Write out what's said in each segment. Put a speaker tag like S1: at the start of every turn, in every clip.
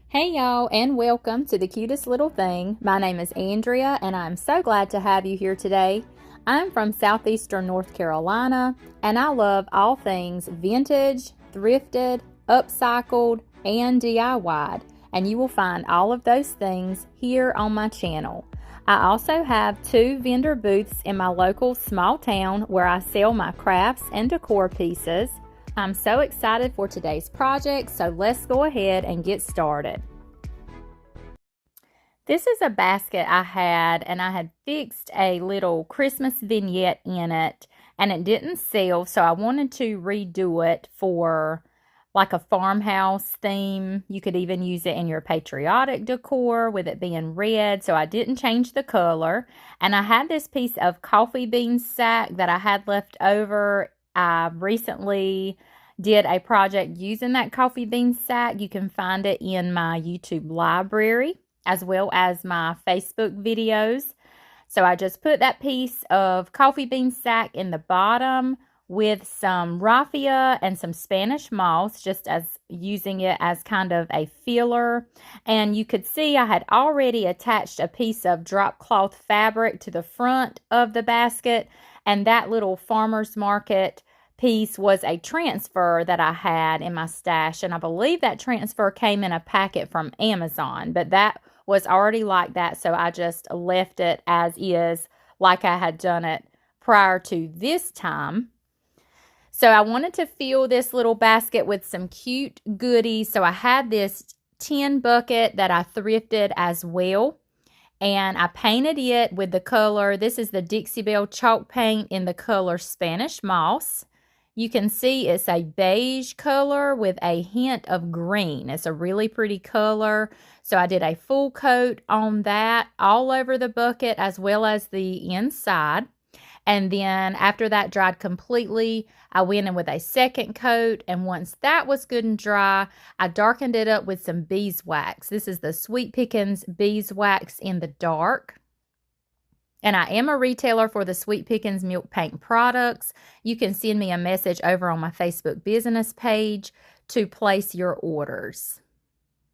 S1: Hey y'all, and welcome to The Cutest Little Thing. My name is Andrea, and I'm so glad to have you here today. I'm from southeastern North Carolina, and I love all things vintage, thrifted, upcycled, and DIY'd, and you will find all of those things here on my channel. I also have 2 vendor booths in my local small town where I sell my crafts and decor pieces. I'm so excited for today's project, so let's go ahead and get started. This is a basket I had, and I had fixed a little Christmas vignette in it, and it didn't sell, so I wanted to redo it for like a farmhouse theme. You could even use it in your patriotic decor with it being red, so I didn't change the color. And I had this piece of coffee bean sack that I had left over. I recently did a project using that coffee bean sack. You can find it in my YouTube library as well as my Facebook videos. So I just put that piece of coffee bean sack in the bottom with some raffia and some Spanish moss, just as using it as kind of a filler. And you could see I had already attached a piece of drop cloth fabric to the front of the basket, and that little farmer's market piece was a transfer that I had in my stash, and I believe that transfer came in a packet from Amazon, but that was already like that, so I just left it as is, like I had done it prior to this time. So I wanted to fill this little basket with some cute goodies, so I had this tin bucket that I thrifted as well, and I painted it with the color, this is the Dixie Belle chalk paint in the color Spanish Moss. You can see it's a beige color with a hint of green. It's a really pretty color. So I did a full coat on that all over the bucket as well as the inside. And then after that dried completely, I went in with a second coat. And once that was good and dry, I darkened it up with some beeswax. This is the Sweet Pickins beeswax in the dark. And I am a retailer for the Sweet Pickins Milk Paint products. You can send me a message over on my Facebook business page to place your orders.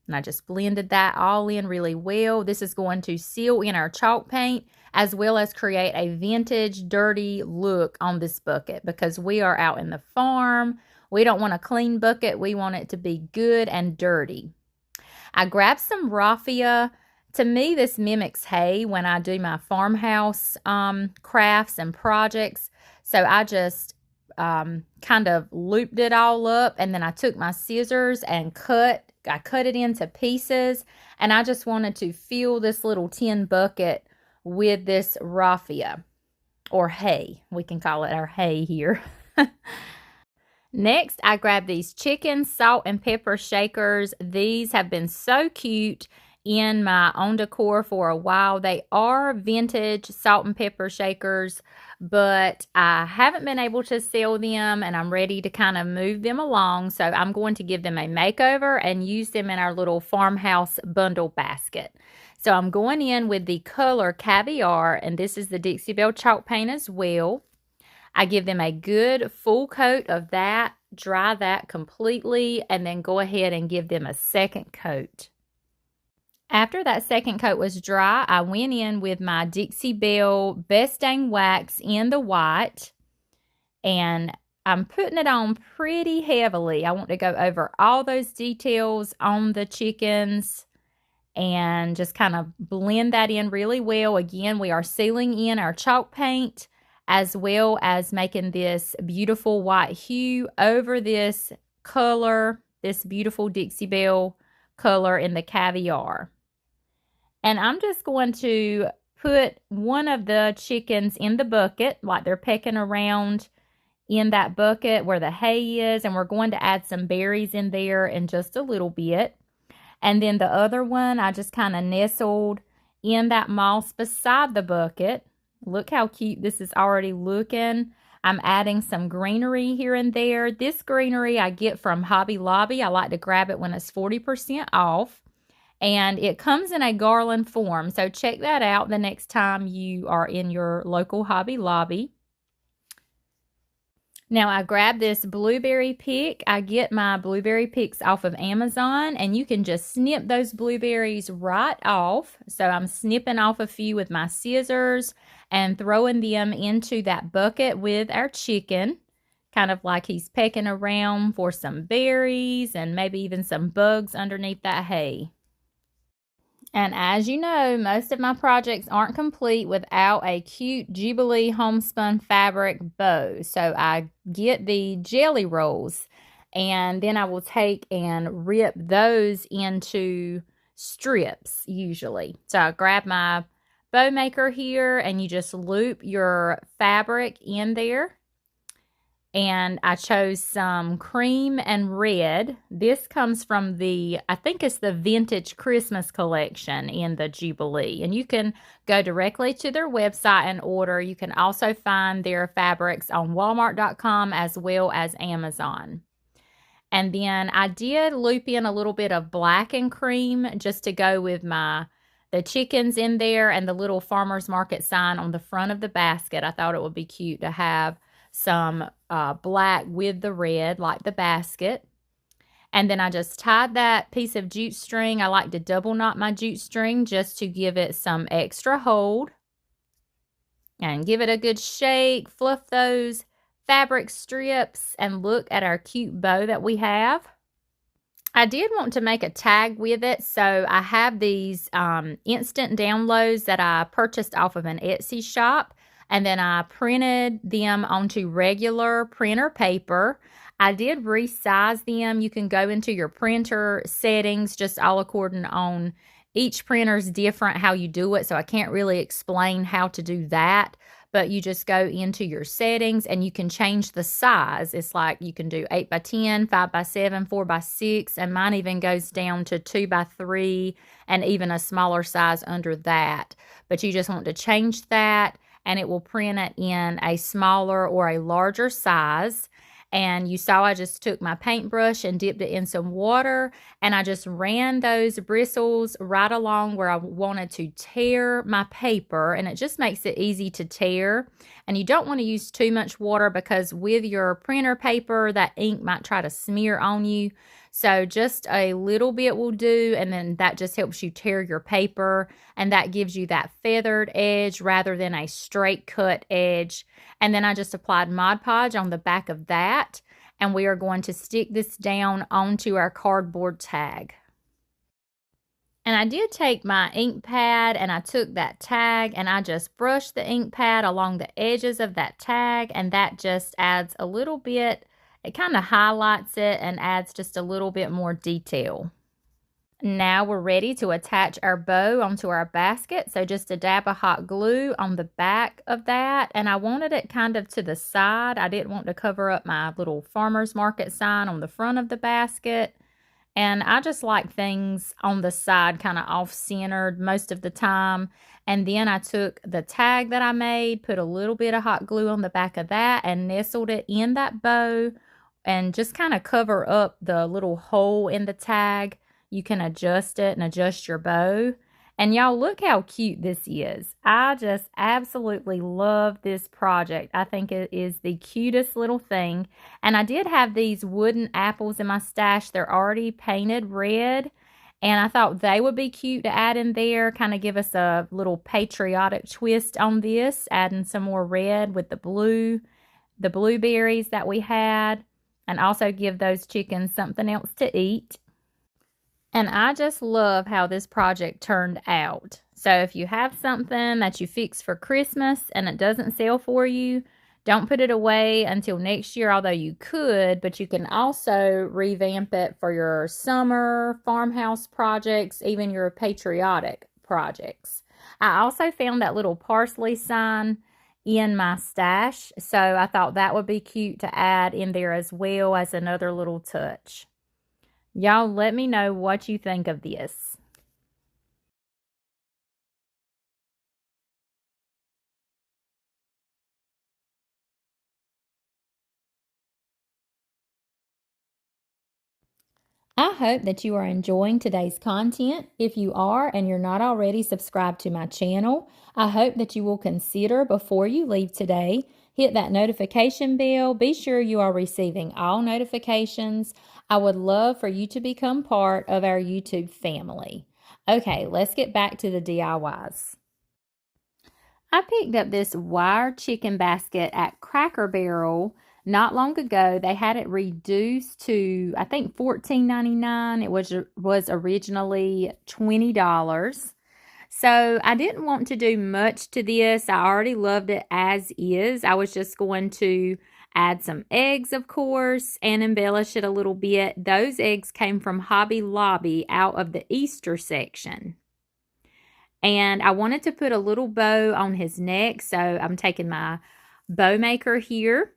S1: And I just blended that all in really well. This is going to seal in our chalk paint as well as create a vintage, dirty look on this bucket because we are out in the farm. We don't want a clean bucket. We want it to be good and dirty. I grabbed some raffia. To me, this mimics hay when I do my farmhouse crafts and projects. So I just kind of looped it all up, and then I took my scissors and I cut it into pieces, and I just wanted to fill this little tin bucket with this raffia, or hay. We can call it our hay here. Next, I grabbed these chicken salt and pepper shakers. These have been so cute in my own decor for a while. They are vintage salt and pepper shakers, but I haven't been able to sell them, and I'm ready to kind of move them along. So I'm going to give them a makeover and use them in our little farmhouse bundle basket. So I'm going in with the color Caviar, and this is the Dixie Belle chalk paint as well. I give them a good full coat of that, dry that completely, and then go ahead and give them a second coat. After that second coat was dry, I went in with my Dixie Belle Best Dang Wax in the white, and I'm putting it on pretty heavily. I want to go over all those details on the chickens and just kind of blend that in really well. Again, we are sealing in our chalk paint as well as making this beautiful white hue over this color, this beautiful Dixie Belle color in the Caviar. And I'm just going to put one of the chickens in the bucket, like they're pecking around in that bucket where the hay is. And we're going to add some berries in there in just a little bit. And then the other one, I just kind of nestled in that moss beside the bucket. Look how cute this is already looking. I'm adding some greenery here and there. This greenery I get from Hobby Lobby. I like to grab it when it's 40% off. And it comes in a garland form, so check that out the next time you are in your local Hobby Lobby. Now I grabbed this blueberry pick. I get my blueberry picks off of Amazon, and you can just snip those blueberries right off. So I'm snipping off a few with my scissors and throwing them into that bucket with our chicken, kind of like he's pecking around for some berries and maybe even some bugs underneath that hay. And as you know, most of my projects aren't complete without a cute Jubilee homespun fabric bow. So I get the jelly rolls, and then I will take and rip those into strips usually. So I grab my bow maker here, and you just loop your fabric in there. And I chose some cream and red. This comes from I think it's the Vintage Christmas collection in the Jubilee. And you can go directly to their website and order. You can also find their fabrics on Walmart.com as well as Amazon. And then I did loop in a little bit of black and cream just to go with the chickens in there and the little farmer's market sign on the front of the basket. I thought it would be cute to have some black with the red, like the basket. And then I just tied that piece of jute string. I like to double knot my jute string just to give it some extra hold. And give it a good shake, fluff those fabric strips, and look at our cute bow that we have. I did want to make a tag with it, so I have these instant downloads that I purchased off of an Etsy shop. And then I printed them onto regular printer paper. I did resize them. You can go into your printer settings, just all according on each printer's different how you do it. So I can't really explain how to do that. But you just go into your settings and you can change the size. It's like you can do 8x10, 5x7, 4x6, and mine even goes down to 2x3 and even a smaller size under that. But you just want to change that, and it will print it in a smaller or a larger size. And you saw I just took my paintbrush and dipped it in some water, and I just ran those bristles right along where I wanted to tear my paper, and it just makes it easy to tear. And you don't want to use too much water because with your printer paper, that ink might try to smear on you. So just a little bit will do, and then that just helps you tear your paper, and that gives you that feathered edge rather than a straight cut edge. And then I just applied Mod Podge on the back of that, and we are going to stick this down onto our cardboard tag. And I did take my ink pad and I took that tag and I just brushed the ink pad along the edges of that tag, and that just adds a little bit. It kind of highlights it and adds just a little bit more detail. Now we're ready to attach our bow onto our basket. So just a dab of hot glue on the back of that. And I wanted it kind of to the side. I didn't want to cover up my little farmer's market sign on the front of the basket. And I just like things on the side kind of off-centered most of the time. And then I took the tag that I made, put a little bit of hot glue on the back of that, and nestled it in that bow and just kind of cover up the little hole in the tag. You can adjust it and adjust your bow. And y'all, look how cute this is. I just absolutely love this project. I think it is the cutest little thing. And I did have these wooden apples in my stash. They're already painted red. And I thought they would be cute to add in there, kind of give us a little patriotic twist on this, adding some more red with the blueberries that we had, and also give those chickens something else to eat. And I just love how this project turned out. So if you have something that you fix for Christmas and it doesn't sell for you, don't put it away until next year, although you could, but you can also revamp it for your summer farmhouse projects, even your patriotic projects. I also found that little parsley sign in my stash, so I thought that would be cute to add in there as well as another little touch. Y'all, let me know what you think of this. I hope that you are enjoying today's content. If you are and you're not already subscribed to my channel, I hope that you will consider before you leave today hit that notification bell. Be sure you are receiving all notifications. I would love for you to become part of our YouTube family. Okay, let's get back to the DIYs. I picked up this wire chicken basket at Cracker Barrel not long ago. They had it reduced to, I think, $14.99. It was originally $20. So I didn't want to do much to this. I already loved it as is. I was just going to add some eggs, of course, and embellish it a little bit. Those eggs came from Hobby Lobby out of the Easter section. And I wanted to put a little bow on his neck, so I'm taking my bow maker here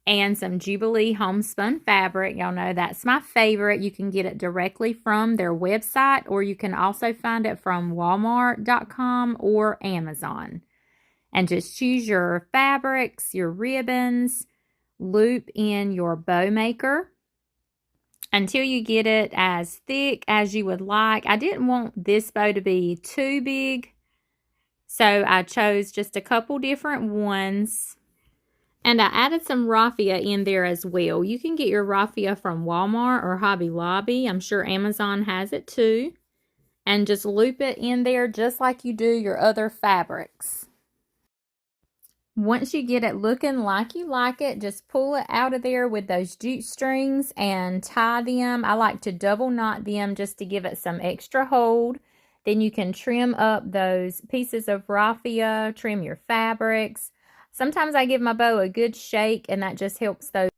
S1: and some Jubilee homespun fabric. Y'all know that's my favorite. You can get it directly from their website, or you can also find it from Walmart.com or Amazon. And just choose your fabrics, your ribbons, loop in your bow maker until you get it as thick as you would like. I didn't want this bow to be too big, so I chose just a couple different ones. And I added some raffia in there as well. You can get your raffia from Walmart or Hobby Lobby. I'm sure Amazon has it too. And just loop it in there just like you do your other fabrics. Once you get it looking like you like it, just pull it out of there with those jute strings and tie them. I like to double knot them just to give it some extra hold. Then you can trim up those pieces of raffia, trim your fabrics. Sometimes I give my bow a good shake, and that just helps those.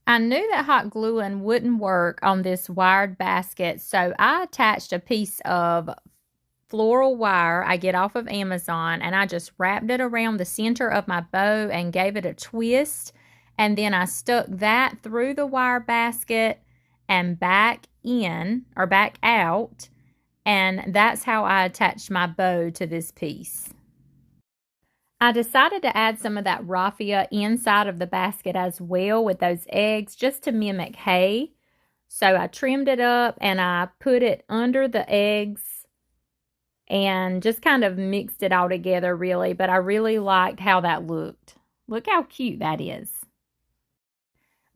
S1: I knew that hot gluing wouldn't work on this wired basket, so I attached a piece of floral wire I get off of Amazon, and I just wrapped it around the center of my bow and gave it a twist, and then I stuck that through the wire basket and back in or back out, and that's how I attached my bow to this piece. I decided to add some of that raffia inside of the basket as well with those eggs just to mimic hay. So I trimmed it up and I put it under the eggs and just kind of mixed it all together really, but I really liked how that looked. Look how cute that is.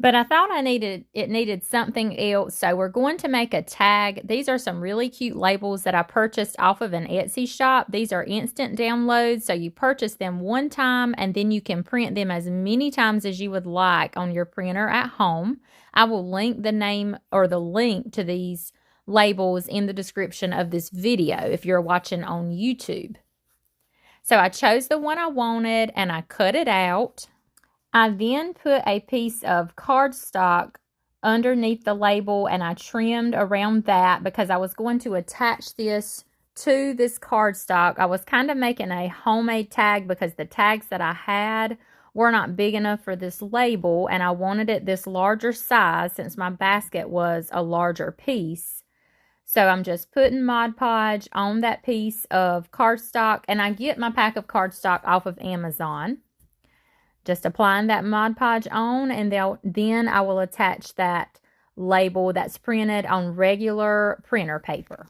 S1: But I thought it needed something else, so we're going to make a tag. These are some really cute labels that I purchased off of an Etsy shop. These are instant downloads, so you purchase them one time and then you can print them as many times as you would like on your printer at home. I will link the name or the link to these labels in the description of this video if you're watching on YouTube. So I chose the one I wanted and I cut it out. I then put a piece of cardstock underneath the label and I trimmed around that because I was going to attach this to this cardstock. I was kind of making a homemade tag because the tags that I had were not big enough for this label, and I wanted it this larger size since my basket was a larger piece. So I'm just putting Mod Podge on that piece of cardstock, and I get my pack of cardstock off of Amazon. Just applying that Mod Podge on, and then I will attach that label that's printed on regular printer paper.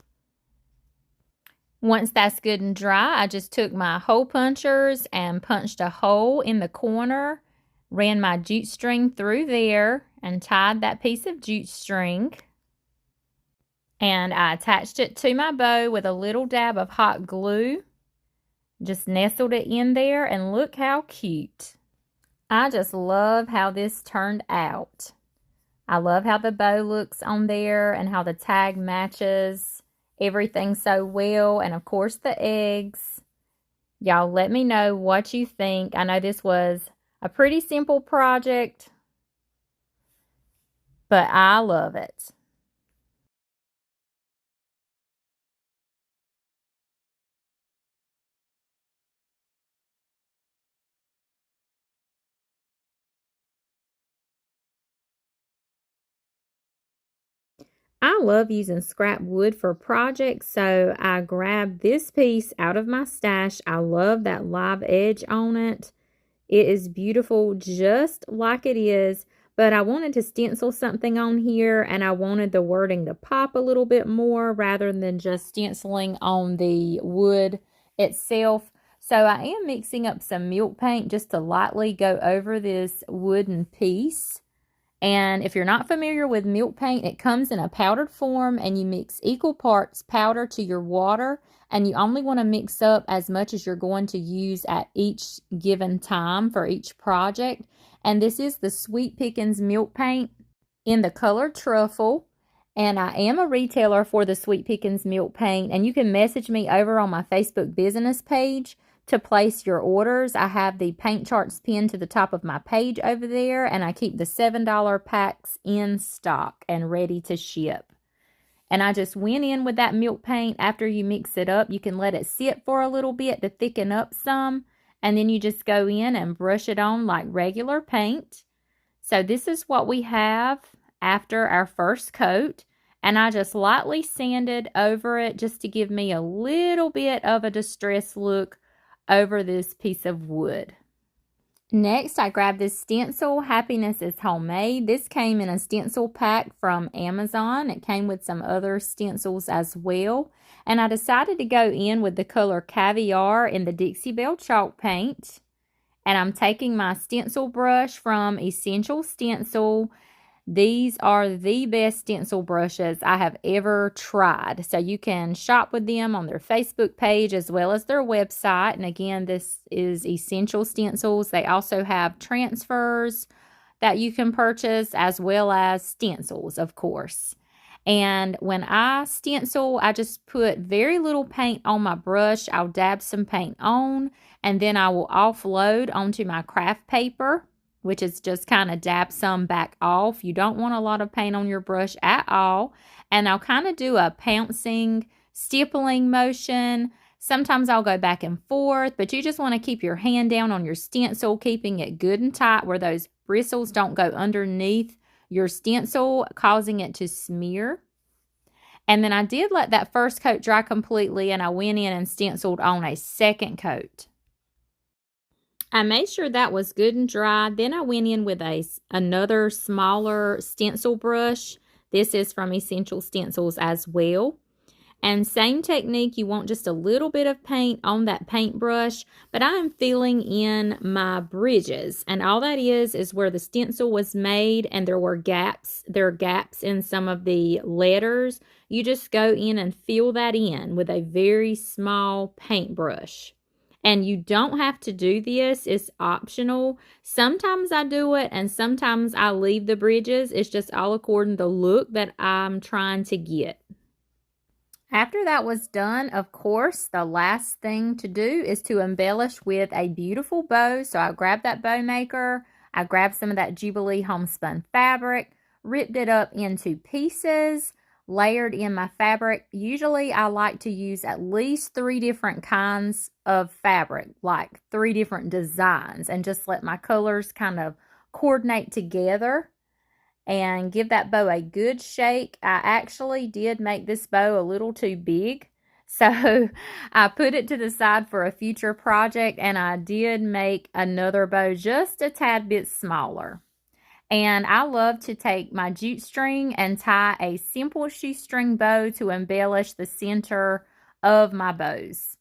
S1: Once that's good and dry, I just took my hole punchers and punched a hole in the corner, ran my jute string through there, and tied that piece of jute string. And I attached it to my bow with a little dab of hot glue. Just nestled it in there, and look how cute. I just love how this turned out. I love how the bow looks on there and how the tag matches everything so well. And of course the eggs. Y'all let me know what you think. I know this was a pretty simple project, but I love it. I love using scrap wood for projects, so I grabbed this piece out of my stash. I love that live edge on it. It is beautiful just like it is, but I wanted to stencil something on here, and I wanted the wording to pop a little bit more rather than just stenciling on the wood itself. So I am mixing up some milk paint just to lightly go over this wooden piece. And if you're not familiar with milk paint, it comes in a powdered form, and you mix equal parts powder to your water, and you only want to mix up as much as you're going to use at each given time for each project. And this is the Sweet Pickins milk paint in the color Truffle. And I am a retailer for the Sweet Pickins milk paint, and you can message me over on my Facebook business page to place your orders. I have the paint charts pinned to the top of my page over there, and I keep the $7 packs in stock and ready to ship. And I just went in with that milk paint. After you mix it up, you can let it sit for a little bit to thicken up some, and then you just go in and brush it on like regular paint. So this is what we have after our first coat, and I just lightly sanded over it just to give me a little bit of a distressed look over this piece of wood. Next, I grabbed this stencil, Happiness is Homemade. This came in a stencil pack from Amazon. It came with some other stencils as well. And I decided to go in with the color Caviar in the Dixie Belle chalk paint. And I'm taking my stencil brush from Essential Stencil. These are the best stencil brushes I have ever tried. So you can shop with them on their Facebook page as well as their website. And again, this is Essential Stencils. They also have transfers that you can purchase as well as stencils, of course. And when I stencil, I just put very little paint on my brush. I'll dab some paint on, and then I will offload onto my craft paper, which is just kind of dab some back off. You don't want a lot of paint on your brush at all. And I'll kind of do a pouncing, stippling motion. Sometimes I'll go back and forth, but you just want to keep your hand down on your stencil, keeping it good and tight where those bristles don't go underneath your stencil, causing it to smear. And then I did let that first coat dry completely, and I went in and stenciled on a second coat. I made sure that was good and dry. Then I went in with another smaller stencil brush. This is from Essential Stencils as well. And same technique, you want just a little bit of paint on that paintbrush, but I'm filling in my bridges. And all that is where the stencil was made and there were gaps. There are gaps in some of the letters. You just go in and fill that in with a very small paintbrush. And you don't have to do this. It's optional. Sometimes I do it and sometimes I leave the bridges. It's just all according to the look that I'm trying to get. After that was done, of course, the last thing to do is to embellish with a beautiful bow. So I grabbed that bow maker. I grabbed some of that Jubilee homespun fabric, ripped it up into pieces, layered in my fabric. Usually I like to use at least 3 different kinds of fabric, like 3 different designs, and just let my colors kind of coordinate together and give that bow a good shake. I actually did make this bow a little too big, so I put it to the side for a future project, and I did make another bow just a tad bit smaller. And I love to take my jute string and tie a simple shoestring bow to embellish the center of my bows.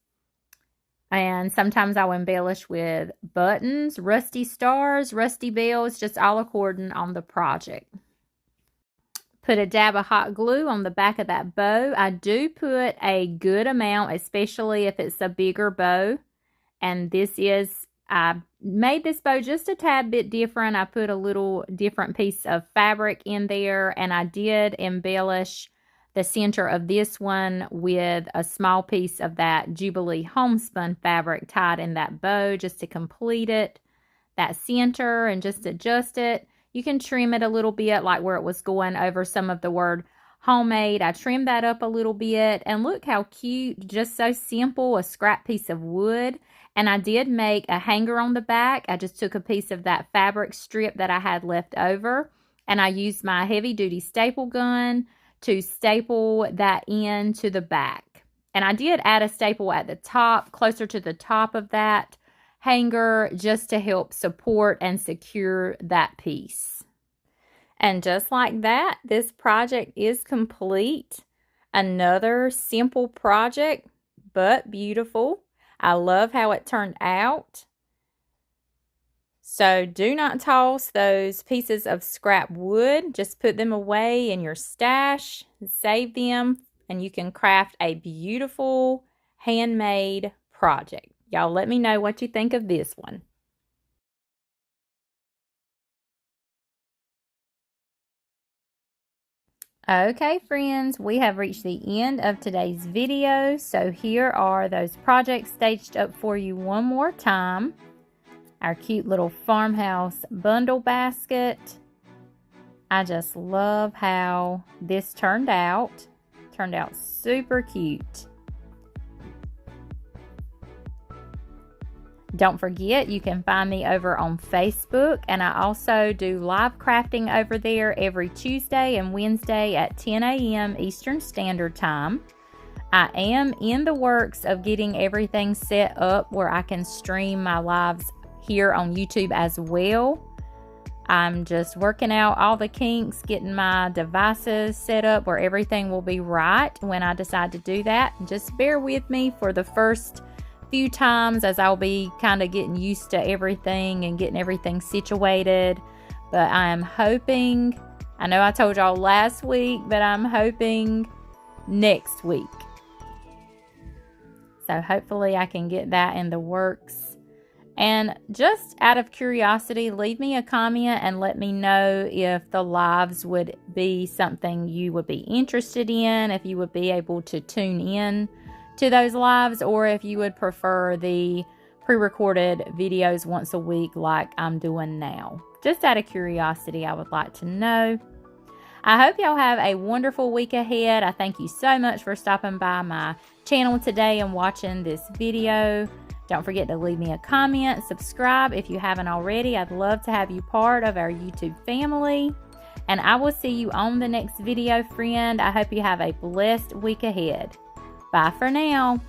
S1: And sometimes I'll embellish with buttons, rusty stars, rusty bells, just all according on the project. Put a dab of hot glue on the back of that bow. I do put a good amount, especially if it's a bigger bow. And I made this bow just a tad bit different. I put a little different piece of fabric in there, and I did embellish the center of this one with a small piece of that Jubilee homespun fabric tied in that bow just to complete it, that center, and just adjust it. You can trim it a little bit, like where it was going over some of the word homemade. I trimmed that up a little bit, and look how cute, just so simple, a scrap piece of wood. And I did make a hanger on the back. I just took a piece of that fabric strip that I had left over, and I used my heavy duty staple gun to staple that in to the back. And I did add a staple at the top, closer to the top of that hanger, just to help support and secure that piece. And just like that, this project is complete. Another simple project, but beautiful. I love how it turned out. So do not toss those pieces of scrap wood. Just put them away in your stash, save them, and you can craft a beautiful handmade project. Y'all let me know what you think of this one. Okay, friends, we have reached the end of today's video. So here are those projects staged up for you one more time. Our cute little farmhouse bundle basket. I just love how this turned out. Turned out super cute. Don't forget, you can find me over on Facebook, and I also do live crafting over there every Tuesday and Wednesday at 10 a.m. Eastern Standard Time. I am in the works of getting everything set up where I can stream my lives here on YouTube as well. I'm just working out all the kinks, getting my devices set up where everything will be right when I decide to do that. Just bear with me for the first few times as I'll be kind of getting used to everything and getting everything situated. But I am hoping, I know I told y'all last week, but I'm hoping next week. So hopefully I can get that in the works. And just out of curiosity, leave me a comment and let me know if the lives would be something you would be interested in, if you would be able to tune in to those lives, or if you would prefer the pre-recorded videos once a week like I'm doing now. Just out of curiosity, I would like to know. I hope y'all have a wonderful week ahead. I thank you so much for stopping by my channel today and watching this video. Don't forget to leave me a comment, subscribe if you haven't already. I'd love to have you part of our YouTube family. And I will see you on the next video, friend. I hope you have a blessed week ahead. Bye for now.